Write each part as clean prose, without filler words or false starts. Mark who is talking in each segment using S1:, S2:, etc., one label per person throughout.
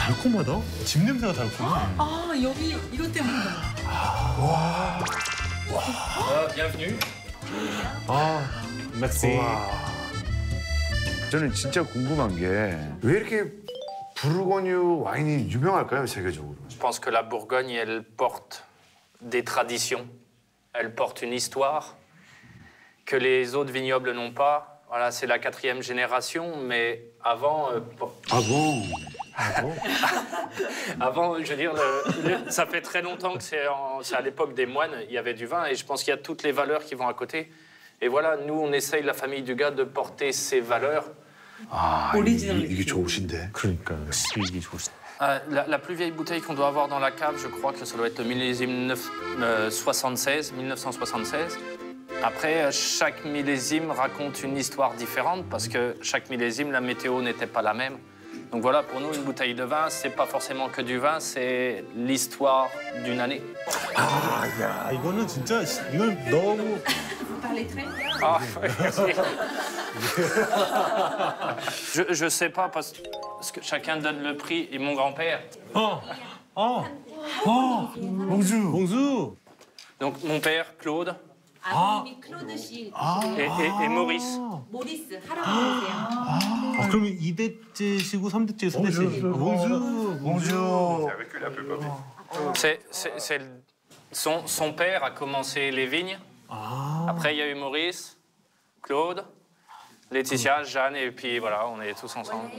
S1: 달콤하다. 집 냄새가 달콤해.
S2: 아, 여기 이것 때문이다.
S3: Bienvenue.
S1: 아, merci.
S4: 저는 진짜 궁금한 게 왜 이렇게 부르고뉴 와인이 유명할까요, 세계적으로?
S3: Je pense que la Bourgogne, elle porte des traditions, elle porte une histoire que les autres vignobles n'ont pas. Voilà, c'est la 4e génération, mais avant...
S4: 아, 뭐.
S3: Avant, je veux dire, ça fait très longtemps que c'est à l'époque des moines, il y avait du vin, et je pense qu'il y a toutes les valeurs qui vont à côté. Et voilà, nous, on essaye, la famille du gars, de porter ces valeurs.
S4: 아, 이게 좋으신데.
S1: 그러니까 이게 좋으시.
S3: La plus vieille bouteille qu'on doit avoir dans la cave, je crois que ça doit être le millésime 1976. Après, chaque millésime raconte une histoire différente parce que chaque millésime, la météo n'était pas la même. Donc voilà, pour nous, une bouteille de vin, c'est pas forcément que du vin, c'est l'histoire d'une année.
S1: 아, 야, 이거는 진짜 이건 너무.
S3: Ah, merci. Je sais pas parce que chacun donne le prix et mon grand-père.
S1: 봉수. 봉수.
S3: Donc mon père, Claude.
S5: 아버님이 클로드 씨,
S3: Et Maurice.
S5: 모리스 할아버지세요.
S1: 아, 그러면 2대째시고 3대째, 4대째. 봉수.
S4: 봉주.
S3: Son père a commencé les vignes. Après, il y a eu Maurice, Claude, Laetitia, Jeanne, et puis voilà, on est tous ensemble.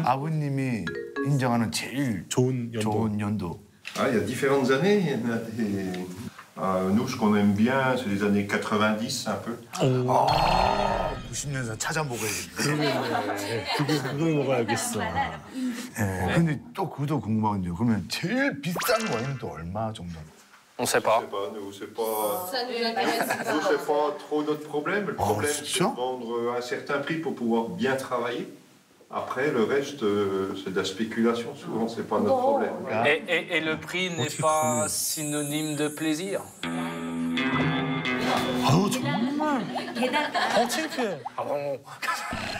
S4: 아버님이 인정하는 제일
S1: 좋은
S4: 연도.
S6: Ah, il y a différentes années. Il y en a nous, ce qu'on aime bien, c'est les années 90, un peu.
S4: 90년대 찾아먹어야겠네.
S1: 그걸 먹어야겠어.
S4: 네, 근데 또 그것도 궁금한데요. 그러면 제일 비싼 와인은 또 얼마 정도?
S3: On sait pas.
S6: Nous, c'est pas trop notre problème. Le problème, c'est de vendre un certain prix pour pouvoir bien travailler. Après, le reste, c'est de la spéculation. Souvent, c'est pas notre problème.
S3: Et le prix n'est pas synonyme de plaisir.
S1: 아우, 정말. 창피해.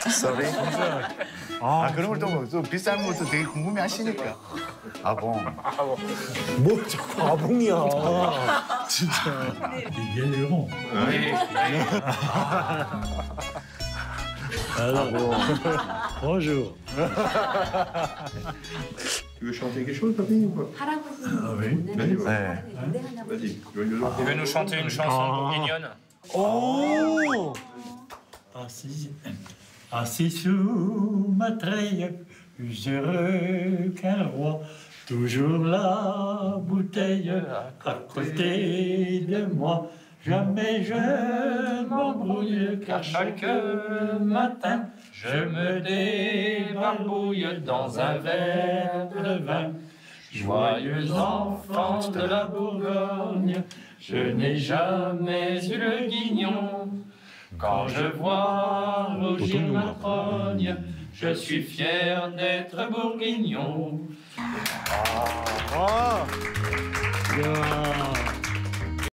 S4: Sorry. 아, 그런 걸 또 비싼 것도 되게 궁금해 하시니까. 아봉.
S1: 뭐 자꾸 아봉이야. 진짜. 얘기해요. Bonjour.
S6: Tu veux chanter quelque chose, papy, ou pas? Vas-y.
S3: Tu veux nous chanter une chanson bourguignonne?
S1: Oh!
S7: Assis sous ma treille, plus heureux qu'un roi, toujours la bouteille à côté de moi. Jamais je m'embrouille, car chaque matin, je me débarbouille dans un verre de vin. Joyeux enfant de la Bourgogne, je n'ai jamais eu le guignon. Quand je vois rougir ma trogne, je suis fier d'être bourguignon.
S1: 야.